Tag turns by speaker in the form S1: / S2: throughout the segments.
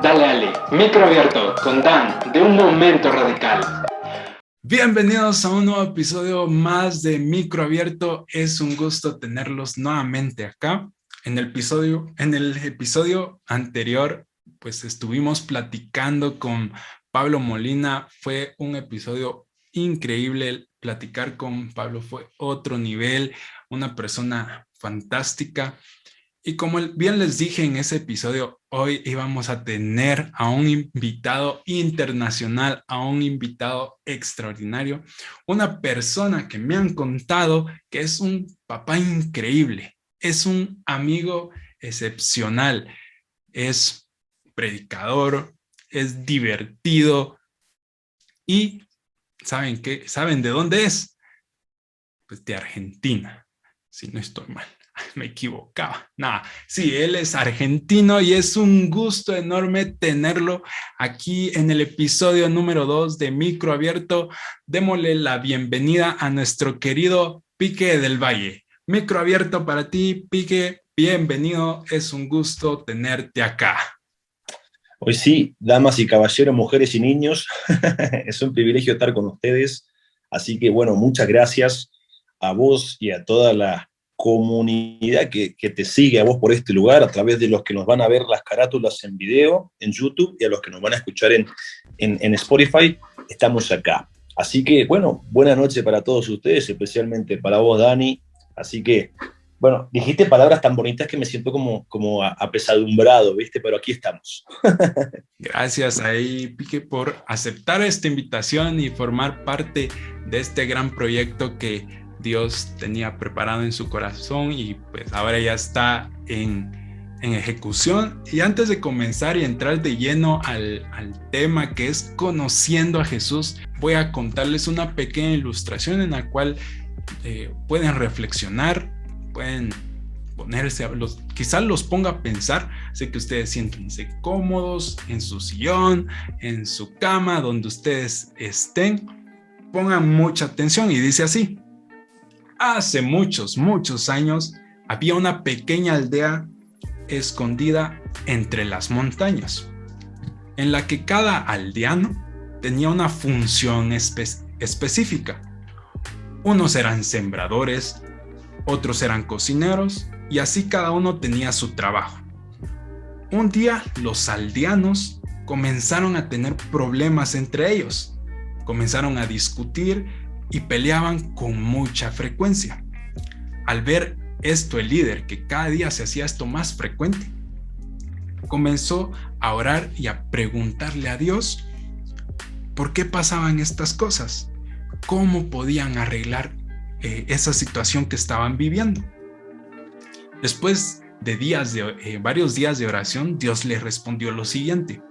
S1: Dale Ale, micro abierto con Dan de Un Momento Radical.
S2: Bienvenidos a un nuevo episodio más de Micro Abierto. Es un gusto tenerlos nuevamente acá. En el episodio anterior, pues estuvimos platicando con Pablo Molina. Fue un episodio increíble. Platicar con Pablo fue otro nivel, una persona fantástica. Y como bien les dije en ese episodio, hoy íbamos a tener a un invitado internacional, a un invitado extraordinario, una persona que me han contado que es un papá increíble, es un amigo excepcional, es predicador, es divertido y ¿saben qué? ¿Saben de dónde es? Pues de Argentina, si no estoy mal. Me equivocaba. Nada, sí, él es argentino y es un gusto enorme tenerlo aquí en el episodio número 2 de Micro Abierto. Démosle la bienvenida a nuestro querido Pique del Valle. Micro Abierto para ti, Pique. Bienvenido, es un gusto tenerte acá.
S3: Hoy sí, damas y caballeros, mujeres y niños, es un privilegio estar con ustedes. Así que, bueno, muchas gracias a vos y a toda la comunidad que te sigue a vos por este lugar, a través de los que nos van a ver las carátulas en video, en YouTube, y a los que nos van a escuchar en Spotify, estamos acá. Así que, bueno, buena noche para todos ustedes, especialmente para vos, Dani. Así que, bueno, dijiste palabras tan bonitas que me siento como apesadumbrado, ¿viste? Pero aquí estamos.
S2: Gracias ahí, Pique, por aceptar esta invitación y formar parte de este gran proyecto que Dios tenía preparado en su corazón y pues ahora ya está en ejecución. Y antes de comenzar y entrar de lleno al tema que es conociendo a Jesús, voy a contarles una pequeña ilustración en la cual pueden reflexionar, pueden ponerse, quizás los ponga a pensar, así que ustedes siéntense cómodos en su sillón, en su cama, donde ustedes estén, pongan mucha atención y dice así: hace muchos años había una pequeña aldea escondida entre las montañas, en la que cada aldeano tenía una función específica. Unos eran sembradores, otros eran cocineros, y así cada uno tenía su trabajo. Un día los aldeanos comenzaron a tener problemas entre ellos, comenzaron a discutir y peleaban con mucha frecuencia. Al ver esto, el líder, que cada día se hacía esto más frecuente, comenzó a orar y a preguntarle a Dios por qué pasaban estas cosas, cómo podían arreglar esa situación que estaban viviendo. Después de varios días de oración, Dios le respondió lo siguiente: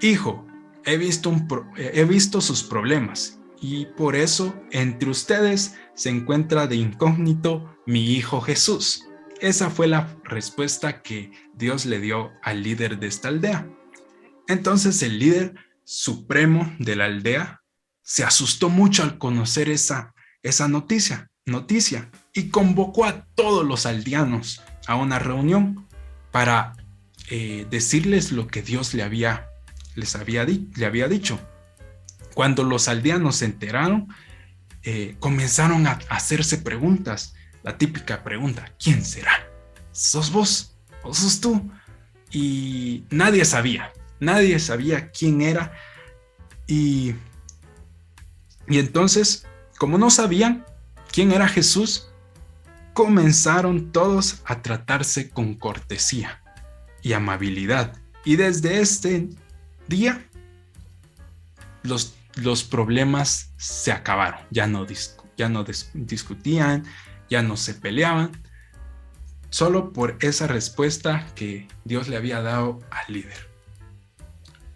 S2: hijo, he visto sus problemas y por eso entre ustedes se encuentra de incógnito mi hijo Jesús. Esa fue la respuesta que Dios le dio al líder de esta aldea. Entonces el líder supremo de la aldea se asustó mucho al conocer esa noticia y convocó a todos los aldeanos a una reunión para decirles lo que Dios le había dicho. Cuando los aldeanos se enteraron, comenzaron a hacerse preguntas. La típica pregunta: ¿quién será? ¿Sos vos o sos tú? Y nadie sabía quién era. Y entonces, como no sabían quién era Jesús, comenzaron todos a tratarse con cortesía y amabilidad. Y desde este día, los problemas se acabaron. Ya no discutían, ya no se peleaban, solo por esa respuesta que Dios le había dado al líder.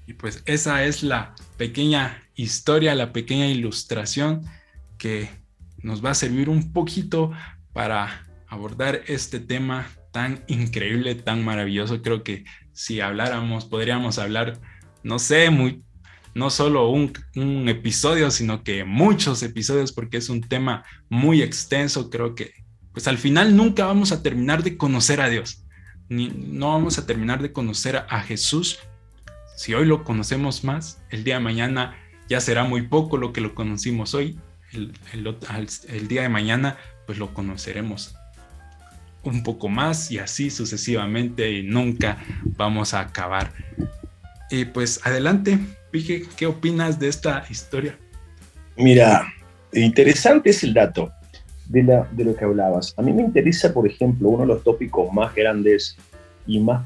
S2: Y pues esa es la pequeña historia, la pequeña ilustración que nos va a servir un poquito para abordar este tema tan increíble, tan maravilloso. Creo que si habláramos, podríamos hablar, no solo un episodio, sino que muchos episodios, porque es un tema muy extenso. Creo que pues al final nunca vamos a terminar de conocer a Dios, no vamos a terminar de conocer a Jesús, si hoy lo conocemos más, el día de mañana ya será muy poco lo que lo conocimos hoy. El día de mañana pues lo conoceremos un poco más y así sucesivamente y nunca vamos a acabar. Y pues adelante, Pique, ¿qué opinas de esta historia?
S3: Mira, interesante es el dato de lo que hablabas. A mí me interesa, por ejemplo, uno de los tópicos más grandes y más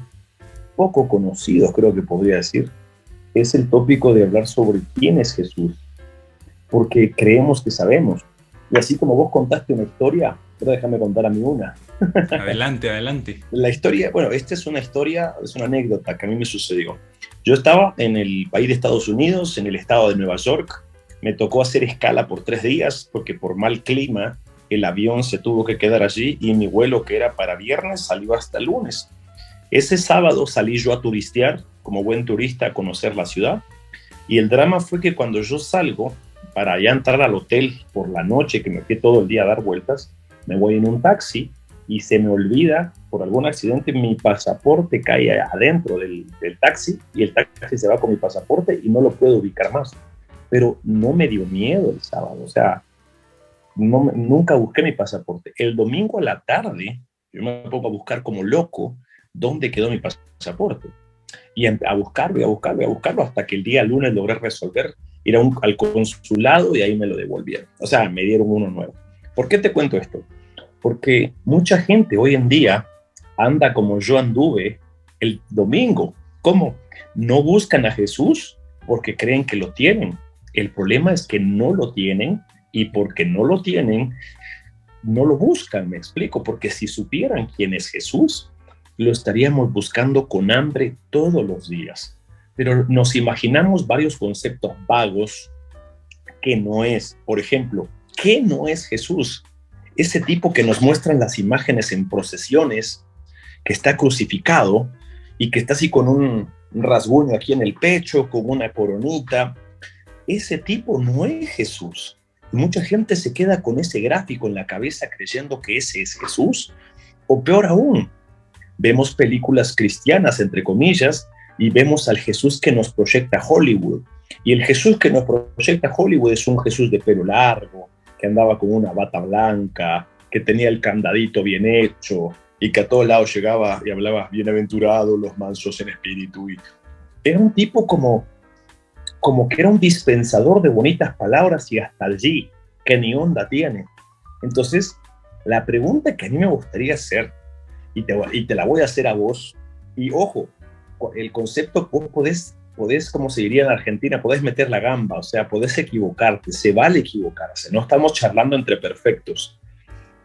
S3: poco conocidos, creo que podría decir, es el tópico de hablar sobre quién es Jesús, porque creemos que sabemos. Y así como vos contaste una historia, pero déjame contar a mí una.
S2: Adelante, adelante.
S3: La historia, bueno, esta es una historia, es una anécdota que a mí me sucedió. Yo estaba en el país de Estados Unidos, en el estado de Nueva York. Me tocó hacer escala por 3 días porque por mal clima el avión se tuvo que quedar allí y mi vuelo, que era para viernes, salió hasta el lunes. Ese sábado salí yo a turistear, como buen turista, a conocer la ciudad. Y el drama fue que cuando yo salgo para ya entrar al hotel por la noche, que me fui todo el día a dar vueltas, me voy en un taxi y se me olvida, por algún accidente, mi pasaporte cae adentro del taxi y el taxi se va con mi pasaporte y no lo puedo ubicar más. Pero no me dio miedo el sábado, o sea, nunca busqué mi pasaporte. El domingo a la tarde, yo me pongo a buscar como loco dónde quedó mi pasaporte. Y a buscarlo, hasta que el día lunes logré resolver, ir al consulado y ahí me lo devolvieron. O sea, me dieron uno nuevo. ¿Por qué te cuento esto? Porque mucha gente hoy en día anda como yo anduve el domingo. ¿Cómo? No buscan a Jesús porque creen que lo tienen. El problema es que no lo tienen y porque no lo tienen, no lo buscan, me explico. Porque si supieran quién es Jesús, lo estaríamos buscando con hambre todos los días. Pero nos imaginamos varios conceptos vagos que no es. Por ejemplo, ¿qué no es Jesús? Ese tipo que nos muestran las imágenes en procesiones, que está crucificado y que está así con un rasguño aquí en el pecho, con una coronita. Ese tipo no es Jesús. Mucha gente se queda con ese gráfico en la cabeza creyendo que ese es Jesús. O peor aún, vemos películas cristianas, entre comillas, y vemos al Jesús que nos proyecta Hollywood. Y el Jesús que nos proyecta Hollywood es un Jesús de pelo largo, que andaba con una bata blanca, que tenía el candadito bien hecho, y que a todos lados llegaba y hablaba, bienaventurados los mansos en espíritu. Y era un tipo como que era un dispensador de bonitas palabras y hasta allí, que ni onda tiene. Entonces, la pregunta que a mí me gustaría hacer, y te la voy a hacer a vos, y ojo, el concepto, vos podés, como se diría en Argentina, podés meter la gamba, o sea, podés equivocarte, se vale equivocarse, no estamos charlando entre perfectos.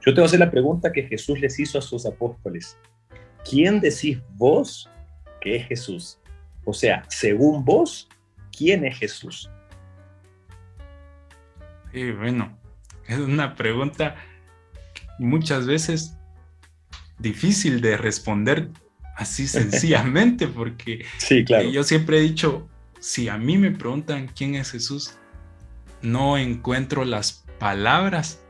S3: Yo te voy a hacer la pregunta que Jesús les hizo a sus apóstoles. ¿Quién decís vos que es Jesús? O sea, según vos, ¿quién es Jesús?
S2: Sí, bueno, es una pregunta muchas veces difícil de responder así sencillamente, porque
S3: sí, claro.
S2: Yo siempre he dicho, si a mí me preguntan quién es Jesús, no encuentro las palabras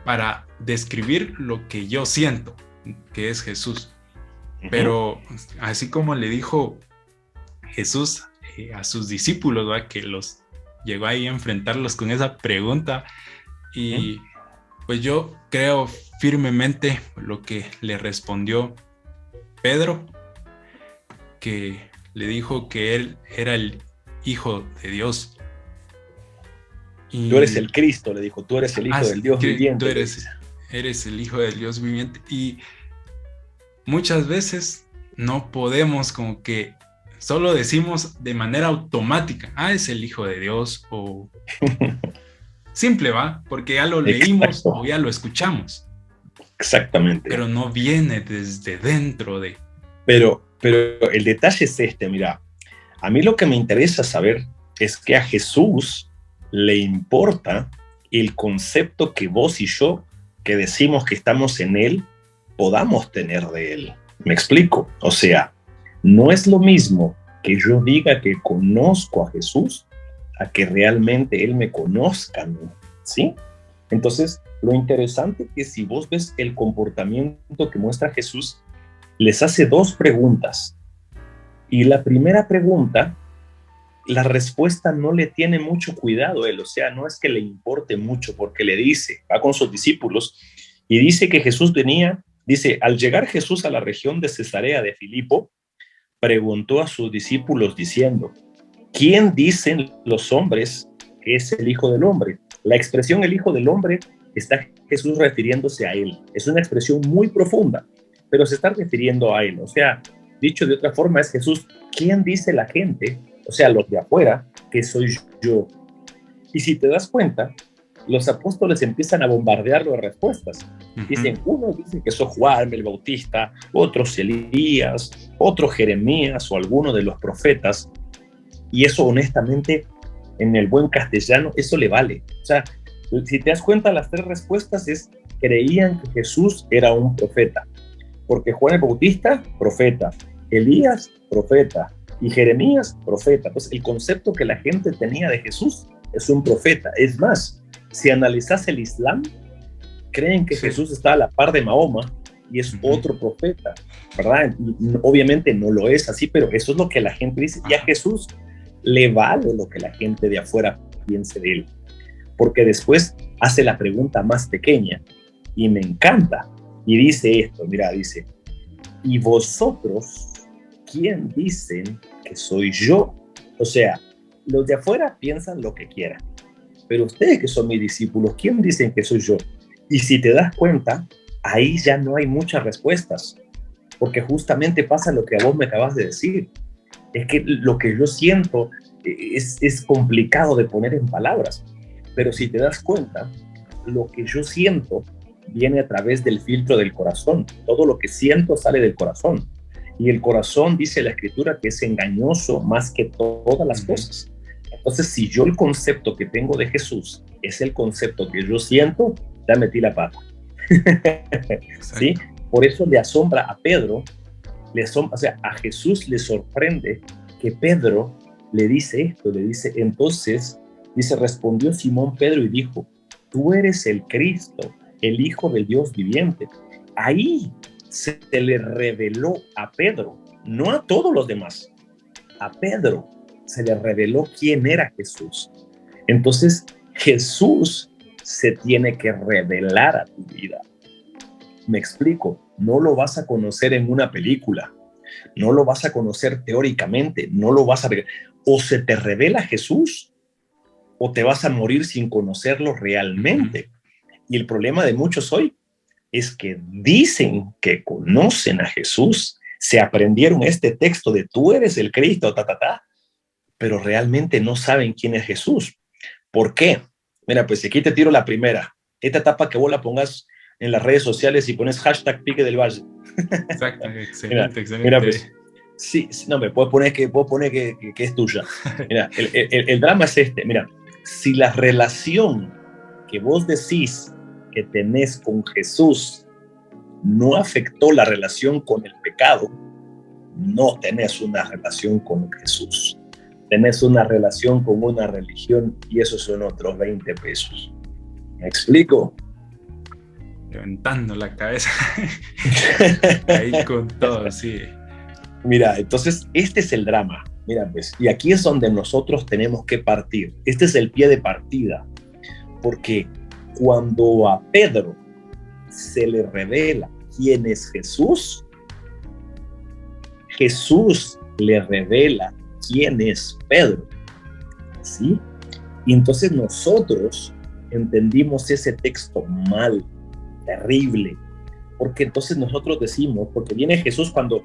S2: para describir lo que yo siento que es Jesús. Pero así como le dijo Jesús a sus discípulos, ¿verdad? Que los llegó ahí a enfrentarlos con esa pregunta, y pues yo creo firmemente lo que le respondió Pedro, que le dijo que él era el Hijo de Dios. Y
S3: tú eres el Cristo, le dijo, tú eres el Hijo del Dios viviente.
S2: Tú eres el Hijo del Dios viviente. Y muchas veces no podemos, como que solo decimos de manera automática, es el Hijo de Dios, o simple, ¿va? Porque ya lo leímos. Exacto. O ya lo escuchamos.
S3: Exactamente.
S2: Pero no viene desde dentro de...
S3: Pero el detalle es este, mira, a mí lo que me interesa saber es que a Jesús le importa el concepto que vos y yo, que decimos que estamos en Él, podamos tener de Él. ¿Me explico? O sea, no es lo mismo que yo diga que conozco a Jesús a que realmente Él me conozca a mí, ¿sí? Entonces, lo interesante es que si vos ves el comportamiento que muestra Jesús, les hace 2 preguntas. Y la primera pregunta, la respuesta no le tiene mucho cuidado a él, o sea, no es que le importe mucho, porque le dice, va con sus discípulos, y dice que Jesús venía, dice, al llegar Jesús a la región de Cesarea de Filipo, preguntó a sus discípulos diciendo, ¿quién dicen los hombres que es el Hijo del Hombre? La expresión el Hijo del Hombre está Jesús refiriéndose a él. Es una expresión muy profunda, pero se está refiriendo a él. O sea, dicho de otra forma, es Jesús, ¿quién dice la gente? O sea, los de afuera, que soy yo. Y si te das cuenta, los apóstoles empiezan a bombardearlo de respuestas. Dicen, unos dicen que soy Juan el Bautista, otros Elías, otros Jeremías o alguno de los profetas. Y eso, honestamente, en el buen castellano, eso le vale. O sea, si te das cuenta, las tres respuestas creían que Jesús era un profeta. Porque Juan el Bautista, profeta. Elías, profeta. Y Jeremías, profeta. Entonces, el concepto que la gente tenía de Jesús es un profeta. Es más, si analizas el Islam, creen que Jesús está a la par de Mahoma y es otro profeta, ¿verdad? Y obviamente no lo es así, pero eso es lo que la gente dice. Y a Jesús le vale lo que la gente de afuera piense de él. Porque después hace la pregunta más pequeña y me encanta. Y dice esto, mira, dice, ¿y vosotros quién dicen que soy yo? O sea, los de afuera piensan lo que quieran, pero ustedes que son mis discípulos, ¿quién dicen que soy yo? Y si te das cuenta, ahí ya no hay muchas respuestas, porque justamente pasa lo que a vos me acabas de decir. Es que lo que yo siento es complicado de poner en palabras, pero si te das cuenta, lo que yo siento viene a través del filtro del corazón. Todo lo que siento sale del corazón. Y el corazón, dice la Escritura, que es engañoso más que todas las cosas. Entonces, si yo el concepto que tengo de Jesús es el concepto que yo siento, ya metí la pata. ¿Sí? Por eso le asombra a Pedro, o sea, a Jesús le sorprende que Pedro le dice esto, le dice, entonces, dice, respondió Simón Pedro y dijo, tú eres el Cristo, el Hijo del Dios viviente. Ahí se le reveló a Pedro, no a todos los demás, a Pedro se le reveló quién era Jesús. Entonces, Jesús se tiene que revelar a tu vida. Me explico, no lo vas a conocer en una película, no lo vas a conocer teóricamente, no lo vas a ver. O se te revela Jesús, o te vas a morir sin conocerlo realmente. Y el problema de muchos hoy es que dicen que conocen a Jesús, se aprendieron este texto de tú eres el Cristo, pero realmente no saben quién es Jesús. ¿Por qué? Mira, pues aquí te tiro la primera. Esta etapa que vos la pongas en las redes sociales y pones hashtag Pique del Valle.
S2: Exacto, excelente,
S3: mira,
S2: excelente.
S3: Mira, pues, sí, no, me puedo poner que es tuya. Mira, el drama es este. Mira, si la relación que vos decís que tenés con Jesús no afectó la relación con el pecado, no tenés una relación con Jesús. Tenés una relación con una religión y esos son otros 20 pesos. ¿Me explico?
S2: Levantando la cabeza. Ahí con todo, sí.
S3: Mira, entonces este es el drama. Mira, pues, y aquí es donde nosotros tenemos que partir. Este es el pie de partida. Porque cuando a Pedro se le revela quién es Jesús, Jesús le revela quién es Pedro, ¿sí? Y entonces nosotros entendimos ese texto mal, terrible, porque entonces nosotros decimos, porque viene Jesús cuando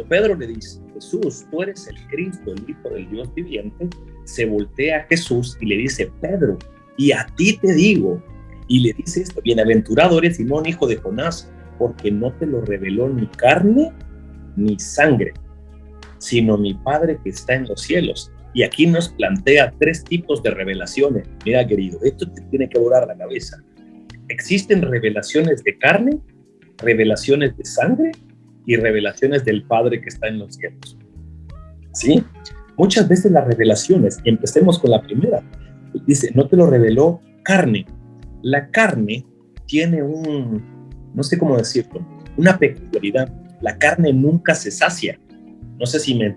S3: Pedro le dice, Jesús, tú eres el Cristo, el Hijo del Dios viviente, se voltea a Jesús y le dice, Pedro, y a ti te digo, y le dice esto, bienaventurado eres Simón, hijo de Jonás, porque no te lo reveló ni carne ni sangre, sino mi Padre que está en los cielos. Y aquí nos plantea 3 tipos de revelaciones. Mira, querido, esto te tiene que volar la cabeza. Existen revelaciones de carne, revelaciones de sangre y revelaciones del Padre que está en los cielos. ¿Sí? Muchas veces las revelaciones, y empecemos con la primera, dice, no te lo reveló carne. La carne tiene no sé cómo decirlo, una peculiaridad. La carne nunca se sacia. No sé si me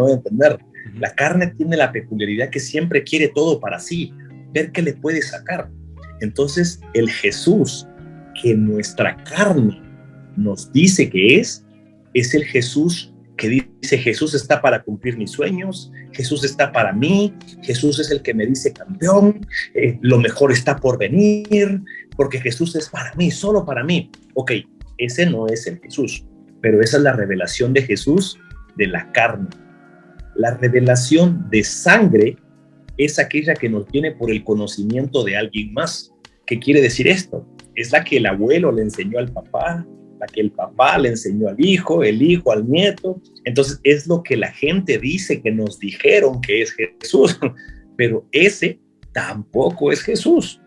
S3: voy a entender. La carne tiene la peculiaridad que siempre quiere todo para sí, ver qué le puede sacar. Entonces, el Jesús que nuestra carne nos dice que es el Jesús que dice: Jesús está para cumplir mis sueños, Jesús está para mí, Jesús es el que me dice campeón, lo mejor está por venir, porque Jesús es para mí, solo para mí. Ok, ese no es el Jesús, pero esa es la revelación de Jesús de la carne. La revelación de sangre es aquella que nos viene por el conocimiento de alguien más. ¿Qué quiere decir esto? Es la que el abuelo le enseñó al papá, la que el papá le enseñó al hijo, el hijo al nieto. Entonces es lo que la gente dice que nos dijeron que es Jesús, pero ese tampoco es Jesús.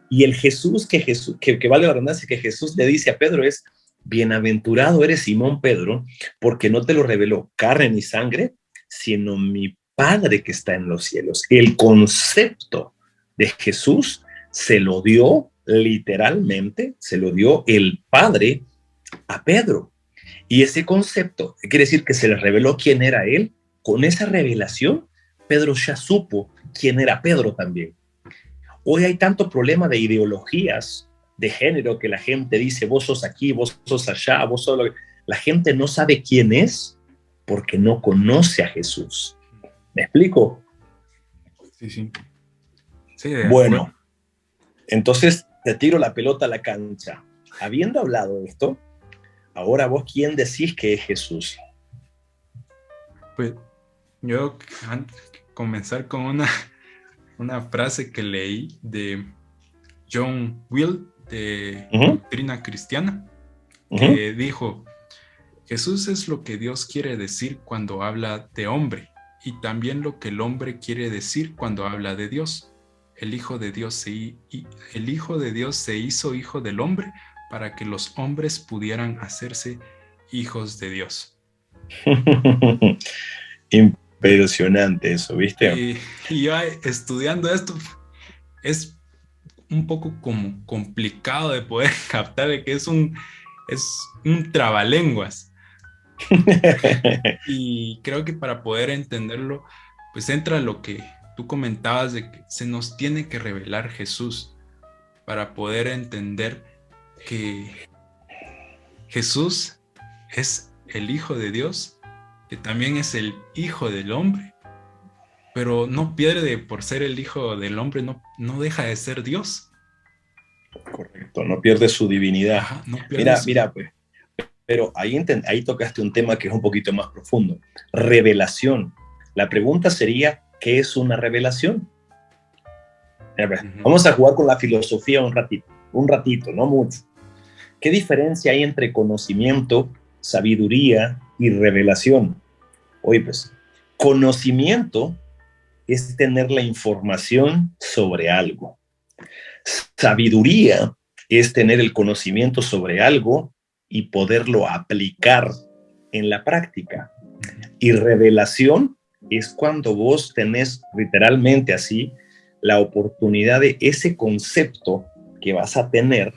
S3: Y el Jesús que vale la redundancia, que Jesús le dice a Pedro es: bienaventurado eres, Simón Pedro, porque no te lo reveló carne ni sangre, sino mi Padre que está en los cielos. El concepto de Jesús se lo dio literalmente, se lo dio el Padre a Pedro. Y ese concepto quiere decir que se le reveló quién era él. Con esa revelación, Pedro ya supo quién era Pedro también. Hoy hay tanto problema de ideologías de género que la gente dice: vos sos aquí, vos sos allá, vos sos... La gente no sabe quién es porque no conoce a Jesús. ¿Me explico?
S2: Sí. Sí,
S3: bueno, entonces te tiro la pelota a la cancha. Habiendo hablado de esto, ahora vos, ¿quién decís que es Jesús?
S2: Pues yo, antes de comenzar con una frase que leí de John Will, de Doctrina Cristiana, que dijo: Jesús es lo que Dios quiere decir cuando habla de hombre, y también lo que el hombre quiere decir cuando habla de Dios. El Hijo de Dios se hizo hijo del hombre para que los hombres pudieran hacerse hijos de Dios.
S3: Impresionante eso, ¿viste?
S2: Y yo estudiando esto, es un poco como complicado de poder captar de que es un trabalenguas. Y creo que para poder entenderlo, pues entra lo que tú comentabas de que se nos tiene que revelar Jesús para poder entender que Jesús es el Hijo de Dios, que también es el Hijo del hombre, pero no pierde por ser el Hijo del hombre, no deja de ser Dios.
S3: Correcto, no pierde su divinidad.
S2: Ajá, no pierde
S3: mira, pues, pero ahí tocaste un tema que es un poquito más profundo. Revelación. La pregunta sería: ¿qué es una revelación? Vamos a jugar con la filosofía un ratito, no mucho. ¿Qué diferencia hay entre conocimiento, sabiduría y revelación? Oye, pues, conocimiento es tener la información sobre algo. Sabiduría es tener el conocimiento sobre algo y poderlo aplicar en la práctica. Y revelación es cuando vos tenés literalmente así la oportunidad de ese concepto que vas a tener,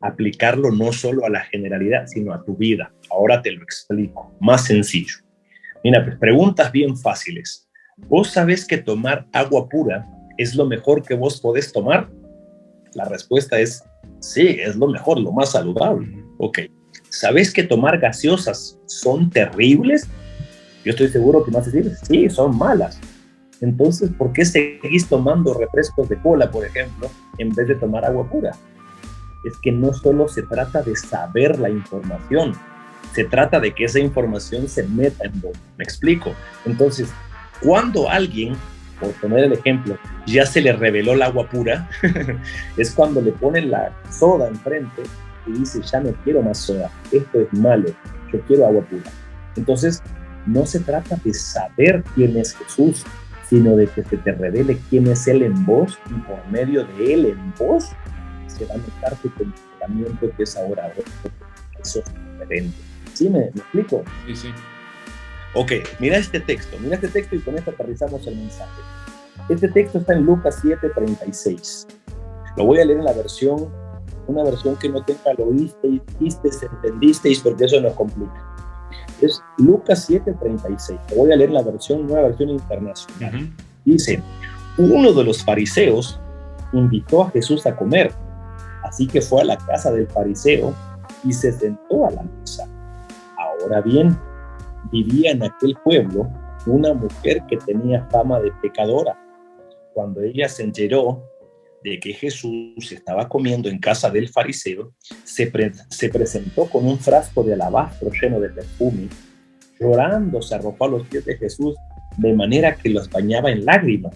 S3: aplicarlo no solo a la generalidad, sino a tu vida. Ahora te lo explico, más sencillo. Mira, pues, preguntas bien fáciles. ¿Vos sabés que tomar agua pura es lo mejor que vos podés tomar? La respuesta es sí, es lo mejor, lo más saludable. Ok. ¿Sabés que tomar gaseosas son terribles? Yo estoy seguro que me vas a decir: sí, son malas. Entonces, ¿por qué seguís tomando refrescos de cola, por ejemplo, en vez de tomar agua pura? Es que no solo se trata de saber la información, se trata de que esa información se meta en vos. ¿Me explico? Entonces, cuando alguien, por poner el ejemplo, ya se le reveló el agua pura, es cuando le ponen la soda enfrente y dice: ya no quiero más soda, esto es malo, yo quiero agua pura. Entonces, no se trata de saber quién es Jesús, sino de que se te revele quién es Él en vos, y por medio de Él en vos se va a notar tu comportamiento, que es ahora eso es diferente. ¿Sí me explico?
S2: Sí.
S3: Ok, mira este texto y con esto aterrizamos el mensaje. Este texto está en Lucas 7:36. Lo voy a leer en una versión que no tenga lo oísteis, entendisteis, porque eso nos complica. Es Lucas 7:36. Te voy a leer la nueva versión internacional.
S2: Ujú.
S3: Dice, uno de los fariseos invitó a Jesús a comer, así que fue a la casa del fariseo y se sentó a la mesa. Ahora bien, vivía en aquel pueblo una mujer que tenía fama de pecadora. Cuando ella se enteró de que Jesús estaba comiendo en casa del fariseo, se presentó con un frasco de alabastro lleno de perfume. Llorando se arrojó a los pies de Jesús de manera que los bañaba en lágrimas.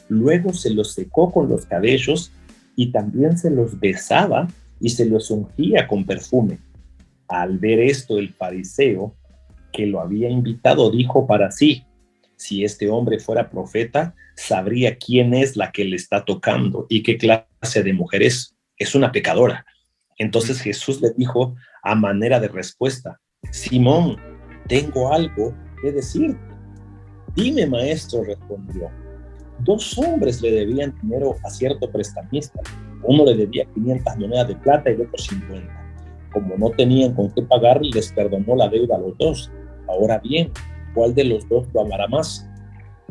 S3: Luego se los secó con los cabellos y también se los besaba y se los ungía con perfume. Al ver esto, el fariseo que lo había invitado dijo para sí, si este hombre fuera profeta, sabría quién es la que le está tocando y qué clase de mujer es. Es una pecadora. Entonces Jesús le dijo a manera de respuesta, Simón, tengo algo que decirte. Dime, maestro, respondió. 2 hombres le debían dinero a cierto prestamista. Uno le debía 500 monedas de plata y el otro 50. Como no tenían con qué pagar, les perdonó la deuda a los 2. Ahora bien, ¿cuál de los 2 lo amará más?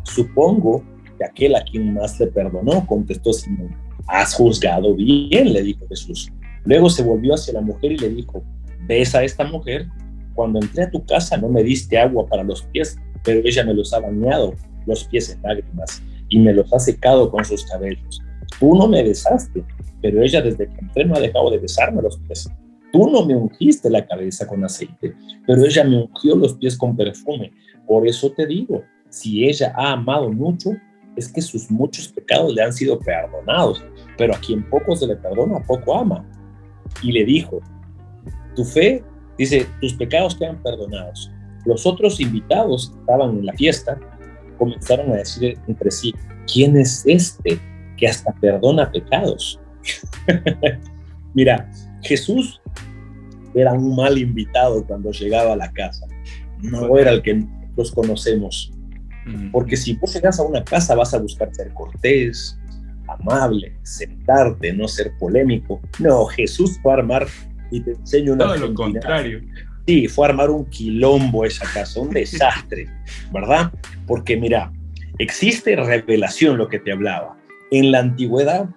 S3: Supongo que aquel a quien más le perdonó, contestó Simón. Has juzgado bien, le dijo Jesús. Luego se volvió hacia la mujer y le dijo, ¿ves a esta mujer? Cuando entré a tu casa no me diste agua para los pies, pero ella me los ha bañado los pies en lágrimas y me los ha secado con sus cabellos. Tú no me besaste, pero ella desde que entré no ha dejado de besarme los pies. Tú no me ungiste la cabeza con aceite, pero ella me ungió los pies con perfume. Por eso te digo, si ella ha amado mucho, es que sus muchos pecados le han sido perdonados, pero a quien poco se le perdona, poco ama. Y le dijo, tu fe, dice, tus pecados quedan perdonados. Los otros invitados que estaban en la fiesta comenzaron a decir entre sí, ¿quién es este que hasta perdona pecados? Mira, Jesús era un mal invitado cuando llegaba a la casa. No era el que nosotros conocemos. Porque si vos llegas a una casa vas a buscar ser cortés, amable, sentarte, no ser polémico. No, Jesús fue a armar, y te enseño una...
S2: Todo lo contrario.
S3: Sí, fue a armar un quilombo esa casa, un desastre, ¿verdad? Porque mira, existe revelación, lo que te hablaba. En la antigüedad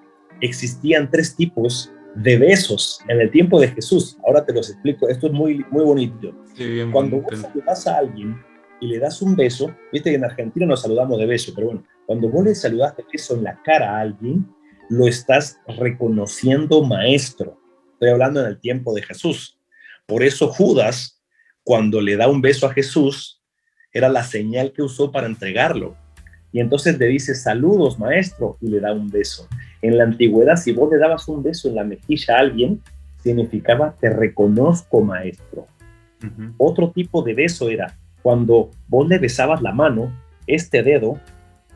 S3: existían 3 tipos de besos en el tiempo de Jesús. Ahora te los explico, esto es muy, muy bonito.
S2: Sí, bien
S3: Cuando
S2: bonito.
S3: vos saludas a alguien y le das un beso, viste que en Argentina nos saludamos de beso, pero bueno, cuando vos le saludas de beso en la cara a alguien, lo estás reconociendo maestro. Estoy hablando en el tiempo de Jesús. Por eso Judas, cuando le da un beso a Jesús, era la señal que usó para entregarlo. Y entonces le dice, saludos, maestro, y le da un beso. En la antigüedad, si vos le dabas un beso en la mejilla a alguien, significaba, te reconozco, maestro.
S2: Uh-huh.
S3: Otro tipo de beso era, cuando vos le besabas la mano, este dedo,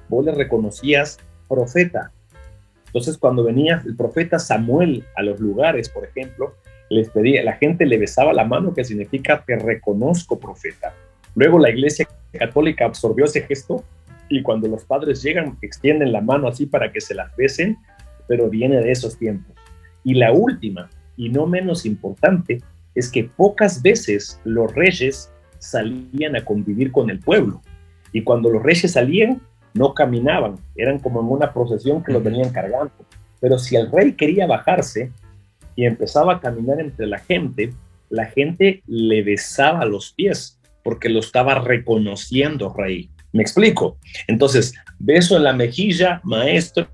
S3: vos le reconocías profeta. Entonces, cuando venía el profeta Samuel a los lugares, por ejemplo, les pedía, la gente le besaba la mano, que significa te reconozco, profeta. Luego la Iglesia Católica absorbió ese gesto y cuando los padres llegan, extienden la mano así para que se las besen, pero viene de esos tiempos. Y la última, y no menos importante, es que pocas veces los reyes salían a convivir con el pueblo. Y cuando los reyes salían, no caminaban, eran como en una procesión que los venían cargando. Pero si el rey quería bajarse y empezaba a caminar entre la gente le besaba los pies porque lo estaba reconociendo rey. ¿Me explico? Entonces, beso en la mejilla, maestro,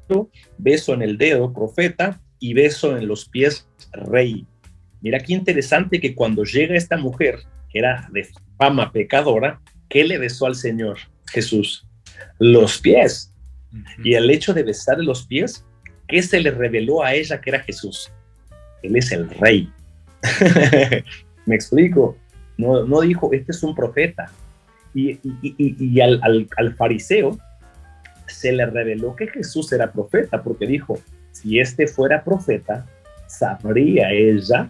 S3: beso en el dedo, profeta, y beso en los pies, rey. Mira qué interesante que cuando llega esta mujer, que era de fama pecadora, ¿qué le besó al Señor Jesús? Los pies. Uh-huh. Y el hecho de besar los pies, ¿qué se le reveló a ella que era Jesús? Él es el rey. ¿Me explico? No dijo, este es un profeta. Y al fariseo se le reveló que Jesús era profeta, porque dijo, si este fuera profeta, sabría ella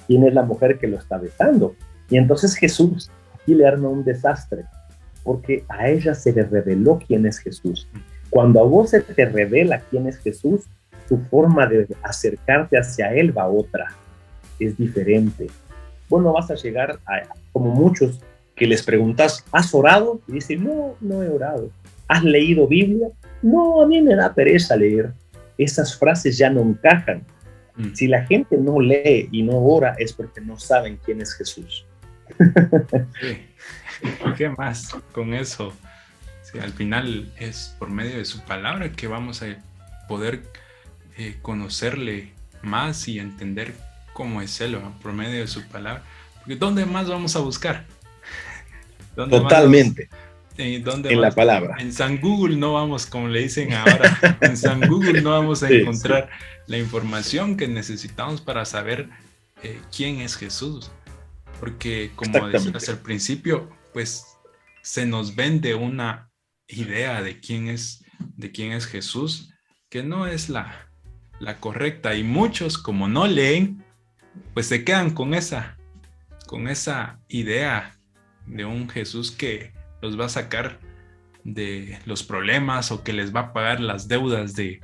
S3: quién es la mujer que lo está besando. Y entonces Jesús aquí le arma un desastre, porque a ella se le reveló quién es Jesús. Cuando a vos se te revela quién es Jesús, tu forma de acercarte hacia Él va otra, es diferente. Vos no vas a llegar a, como muchos que les preguntas, ¿has orado? Y dicen, no, no he orado. ¿Has leído Biblia? No, a mí me da pereza leer. Esas frases ya no encajan. Si la gente no lee y no ora es porque no saben quién es Jesús.
S2: Sí. ¿Qué más con eso? Sí, al final es por medio de su palabra que vamos a poder conocerle más y entender cómo es Él, ¿no? Por medio de su palabra. Porque ¿dónde más vamos a buscar?
S3: Totalmente.
S2: ¿Dónde
S3: en
S2: más?
S3: la palabra.
S2: En San Google no vamos, como le dicen ahora, en San Google no vamos a encontrar la información que necesitamos para saber quién es Jesús. Porque como decías al principio, pues se nos vende una idea de quién es Jesús, que no es la correcta. Y muchos, como no leen, pues se quedan con esa idea de un Jesús que los va a sacar de los problemas o que les va a pagar las deudas de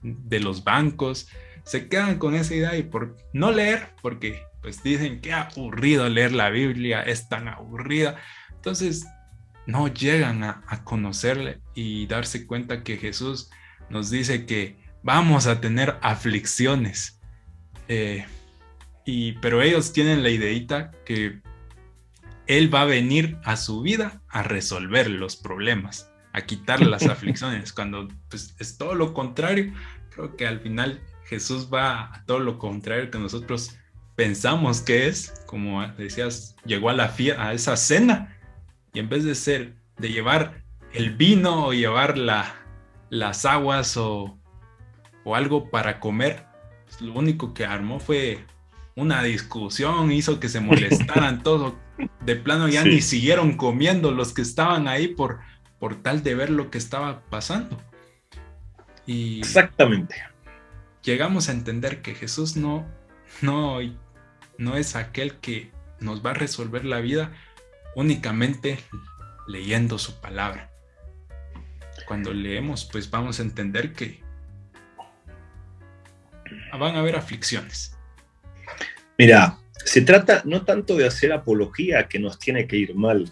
S2: los bancos. Se quedan con esa idea y por no leer, porque pues dicen que aburrido leer la Biblia, es tan aburrida. Entonces no llegan a conocerle y darse cuenta que Jesús nos dice que vamos a tener aflicciones. Pero ellos tienen la ideita que Él va a venir a su vida a resolver los problemas, a quitar las aflicciones, cuando pues, es todo lo contrario. Creo que al final Jesús va a todo lo contrario que nosotros pensamos que es. Como decías, llegó a esa cena y en vez de llevar el vino o llevar las aguas o algo para comer, pues lo único que armó fue una discusión, hizo que se molestaran todos. De plano ya ni siguieron comiendo los que estaban ahí por tal de ver lo que estaba pasando. Y
S3: exactamente.
S2: Llegamos a entender que Jesús no es aquel que nos va a resolver la vida únicamente leyendo su palabra. Cuando leemos, pues vamos a entender que van a haber aflicciones.
S3: Mira, se trata no tanto de hacer apología, que nos tiene que ir mal,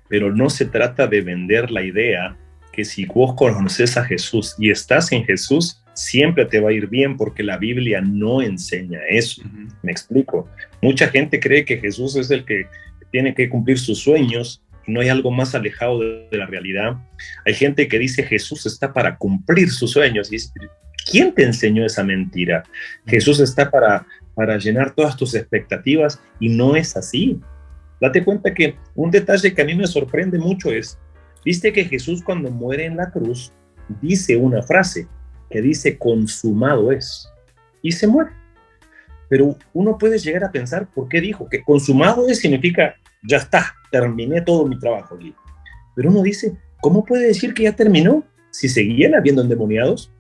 S3: pero no se trata de vender la idea que si vos conoces a Jesús y estás en Jesús, siempre te va a ir bien, porque la Biblia no enseña eso. Uh-huh. Me explico. Mucha gente cree que Jesús es el que tiene que cumplir sus sueños y no hay algo más alejado de la realidad. Hay gente que dice Jesús está para cumplir sus sueños. Y ¿quién te enseñó esa mentira? Uh-huh. Jesús está para llenar todas tus expectativas, y no es así. Date cuenta que un detalle que a mí me sorprende mucho es, viste que Jesús cuando muere en la cruz dice una frase que dice consumado es, y se muere. Pero uno puede llegar a pensar, ¿por qué dijo? Que consumado es significa ya está, terminé todo mi trabajo aquí. Pero uno dice, ¿cómo puede decir que ya terminó? Si seguían habiendo endemoniados,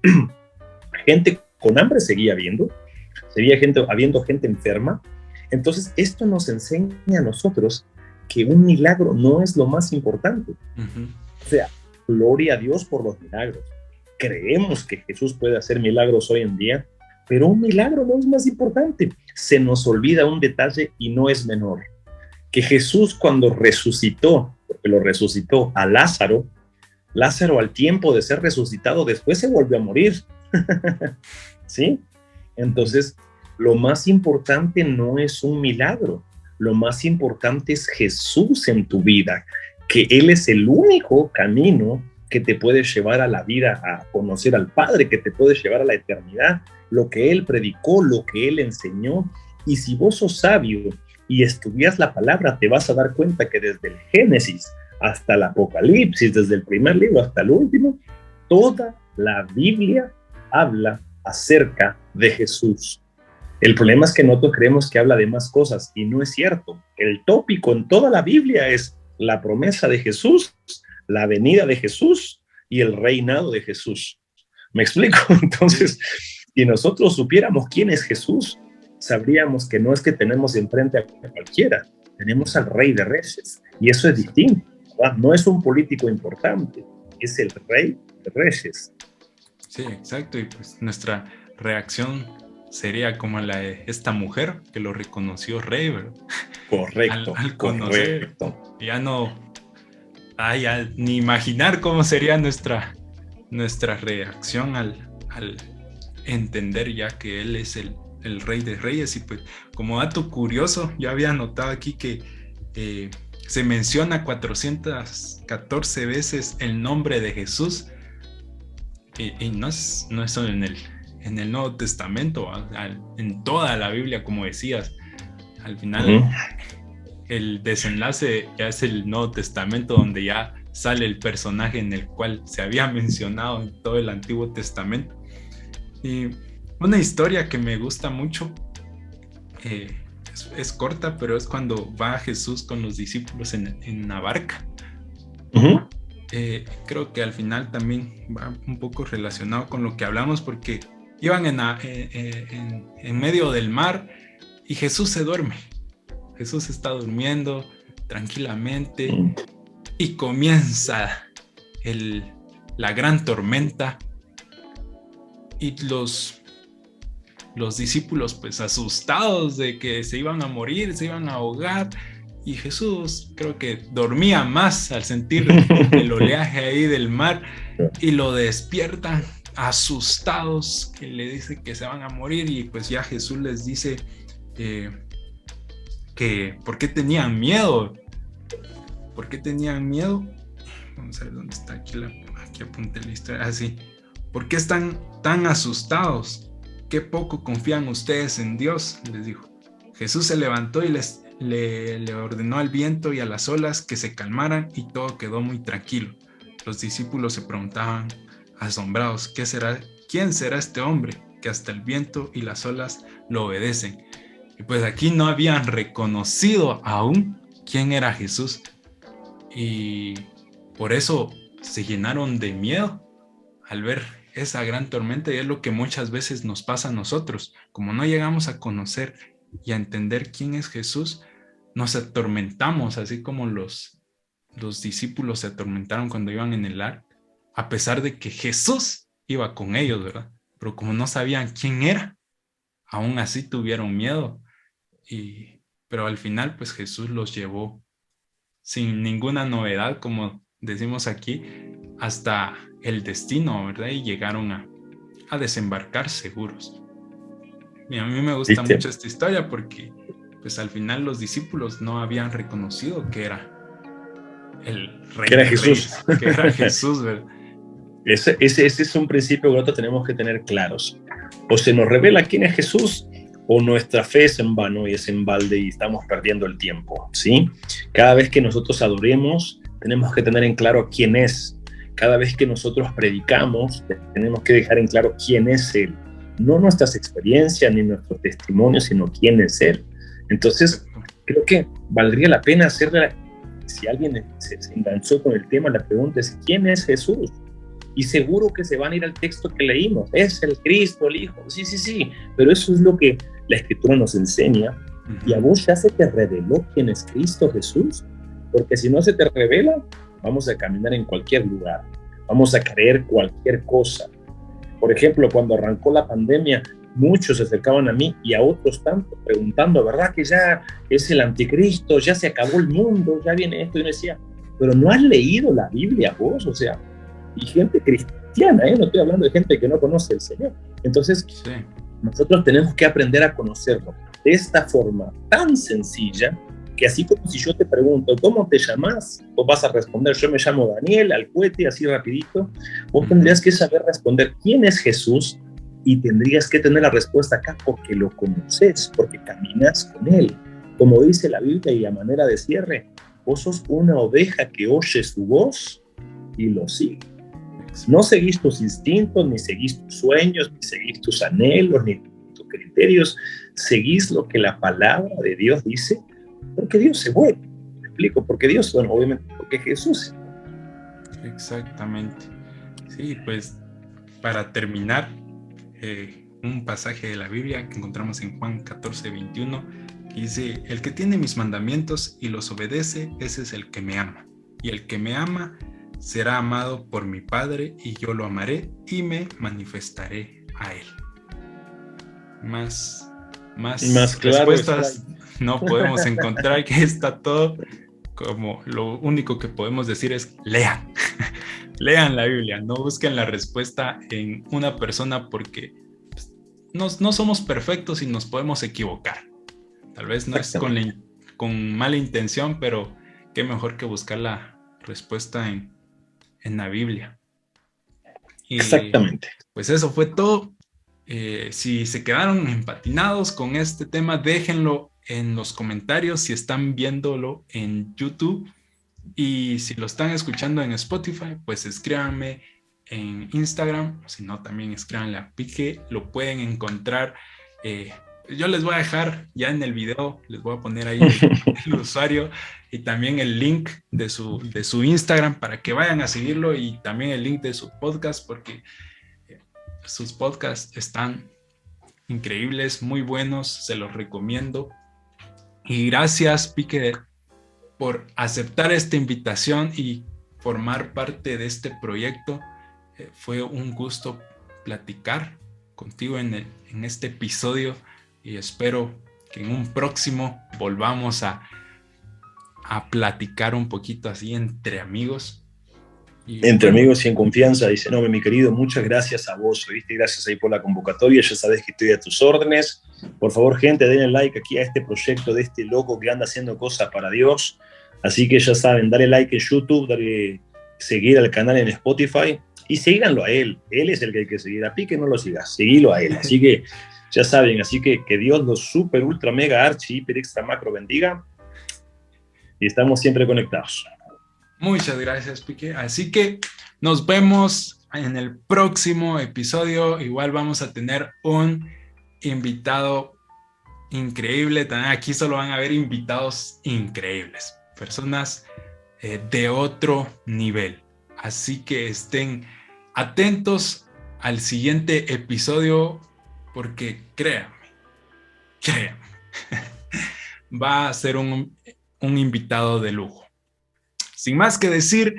S3: gente con hambre seguía habiendo gente enferma. Entonces esto nos enseña a nosotros que un milagro no es lo más importante. Uh-huh. O sea, gloria a Dios por los milagros. Creemos que Jesús puede hacer milagros hoy en día, pero un milagro no es más importante. Se nos olvida un detalle y no es menor, que Jesús cuando resucitó, porque lo resucitó a Lázaro al tiempo de ser resucitado después se volvió a morir. ¿Sí? Entonces, lo más importante no es un milagro, lo más importante es Jesús en tu vida, que Él es el único camino que te puede llevar a la vida, a conocer al Padre, que te puede llevar a la eternidad, lo que Él predicó, lo que Él enseñó. Y si vos sos sabio y estudias la palabra, te vas a dar cuenta que desde el Génesis hasta el Apocalipsis, desde el primer libro hasta el último, toda la Biblia habla acerca de Jesús. El problema es que nosotros creemos que habla de más cosas y no es cierto. El tópico en toda la Biblia es la promesa de Jesús, la venida de Jesús y el reinado de Jesús. ¿Me explico? Entonces, si nosotros supiéramos quién es Jesús, sabríamos que no es que tenemos enfrente a cualquiera, tenemos al Rey de Reyes, y eso es distinto, ¿verdad? No es un político importante, es el Rey de Reyes.
S2: Sí, exacto, y pues nuestra reacción sería como la de esta mujer que lo reconoció rey, ¿verdad?
S3: Correcto,
S2: Al conocer,
S3: correcto.
S2: ya no, ya ni imaginar cómo sería nuestra reacción al entender ya que Él es el Rey de Reyes. Y pues como dato curioso, yo había notado aquí que se menciona 414 veces el nombre de Jesús, y no es solo en el Nuevo Testamento, en toda la Biblia, como decías. Al final, el desenlace ya es el Nuevo Testamento, donde ya sale el personaje en el cual se había mencionado en todo el Antiguo Testamento. Y una historia que me gusta mucho, es corta, pero es cuando va Jesús con los discípulos en la barca. Creo que al final también va un poco relacionado con lo que hablamos, porque iban en medio del mar y Jesús se duerme. Jesús está durmiendo tranquilamente y comienza la gran tormenta, y los discípulos pues asustados de que se iban a morir, se iban a ahogar, y Jesús creo que dormía más al sentir el oleaje ahí del mar, y lo despiertan asustados, que le dice que se van a morir. Y pues ya Jesús les dice que por qué tenían miedo. ¿Por qué tenían miedo? Vamos a ver dónde está aquí apunté la historia. Así. ¿Por qué están tan asustados? ¿Qué poco confían ustedes en Dios?, les dijo. Jesús se levantó y le ordenó al viento y a las olas que se calmaran, y todo quedó muy tranquilo. Los discípulos se preguntaban asombrados, ¿quién será este hombre que hasta el viento y las olas lo obedecen? Y pues aquí no habían reconocido aún quién era Jesús, y por eso se llenaron de miedo al ver esa gran tormenta. Y es lo que muchas veces nos pasa a nosotros. Como no llegamos a conocer y a entender quién es Jesús, nos atormentamos, así como los discípulos se atormentaron cuando iban en el arca, a pesar de que Jesús iba con ellos, ¿verdad? Pero como no sabían quién era, aún así tuvieron miedo. Pero al final pues Jesús los llevó sin ninguna novedad, como decimos aquí, hasta el destino, ¿verdad? Y llegaron a desembarcar seguros. Y a mí me gusta mucho esta historia, porque pues al final los discípulos no habían reconocido que era el Rey, que era Jesús, que era Jesús, ¿verdad?
S3: Ese es un principio que nosotros tenemos que tener claros. O se nos revela quién es Jesús, o nuestra fe es en vano y es en balde y estamos perdiendo el tiempo, ¿sí? Cada vez que nosotros adoremos, tenemos que tener en claro quién es. Cada vez que nosotros predicamos, tenemos que dejar en claro quién es Él. No nuestras experiencias ni nuestro testimonio, sino quién es Él. Entonces, creo que valdría la pena hacerle, si alguien se enganchó con el tema, la pregunta es: ¿quién es Jesús? Y seguro que se van a ir al texto que leímos: es el Cristo, el Hijo. Sí, pero eso es lo que la Escritura nos enseña. Y a vos ya se te reveló quién es Cristo Jesús, porque si no se te revela, vamos a caminar en cualquier lugar, vamos a creer cualquier cosa. Por ejemplo, cuando arrancó la pandemia, muchos se acercaban a mí y a otros tantos preguntando: ¿verdad que ya es el anticristo? ¿Ya se acabó el mundo? ¿Ya viene esto? Y yo decía: pero ¿no has leído la Biblia vos? O sea, y gente cristiana, no estoy hablando de gente que no conoce al Señor. Entonces, sí, nosotros tenemos que aprender a conocerlo de esta forma tan sencilla, que así como si yo te pregunto: ¿cómo te llamas?, vos vas a responder: yo me llamo Daniel, al cohete, así rapidito. Vos tendrías que saber responder quién es Jesús, y tendrías que tener la respuesta acá porque lo conoces, porque caminas con Él. Como dice la Biblia, y a manera de cierre, vos sos una oveja que oye su voz y lo sigue. No seguís tus instintos, ni seguís tus sueños, ni seguís tus anhelos, ni tus criterios. Seguís lo que la palabra de Dios dice, porque Dios se mueve. ¿Me explico? Porque Dios, bueno, obviamente, porque Jesús.
S2: Exactamente. Sí, pues para terminar, un pasaje de la Biblia que encontramos en Juan 14:21, que dice: el que tiene mis mandamientos y los obedece, ese es el que me ama. Y el que me ama será amado por mi Padre, y yo lo amaré y me manifestaré a él. más
S3: claro
S2: respuestas no podemos encontrar, que está todo como lo único que podemos decir es lean. Lean la Biblia, no busquen la respuesta en una persona porque pues, no somos perfectos y nos podemos equivocar. Tal vez no es con mala intención, pero qué mejor que buscar la respuesta en la Biblia. Y,
S3: exactamente.
S2: pues eso fue todo. Si se quedaron empatinados con este tema, déjenlo en los comentarios si están viéndolo en YouTube, y si lo están escuchando en Spotify, pues escríbanme en Instagram, si no también escríbanle a Pique, lo pueden encontrar. Yo les voy a dejar ya en el video, les voy a poner ahí el usuario y también el link de su Instagram para que vayan a seguirlo, y también el link de su podcast, porque sus podcasts están increíbles, muy buenos, se los recomiendo. Y gracias, Pique, por aceptar esta invitación y formar parte de este proyecto. Fue un gusto platicar contigo en este episodio, y espero que en un próximo volvamos a platicar un poquito así entre amigos.
S3: Entre amigos y en confianza. Dice, no, mi querido, muchas gracias a vos, ¿viste? Gracias ahí por la convocatoria, ya sabés que estoy a tus órdenes. Por favor, gente, denle like aquí a este proyecto de este loco que anda haciendo cosas para Dios. Así que ya saben, dale like en YouTube, dale seguir al canal en Spotify y síganlo a él. Él es el que hay que seguir. A Pique no lo sigas, seguilo a él. Así que ya saben, así que Dios los super, ultra, mega, archi, hiper, extra, macro bendiga. Y estamos siempre conectados.
S2: Muchas gracias, Pique. Así que nos vemos en el próximo episodio. Igual vamos a tener un invitado increíble. También aquí solo van a haber invitados increíbles, personas de otro nivel. Así que estén atentos al siguiente episodio, porque créanme, va a ser un invitado de lujo. Sin más que decir,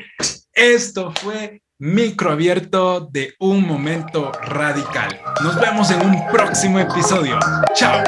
S2: esto fue Microabierto de Un Momento Radical. Nos vemos en un próximo episodio. ¡Chao!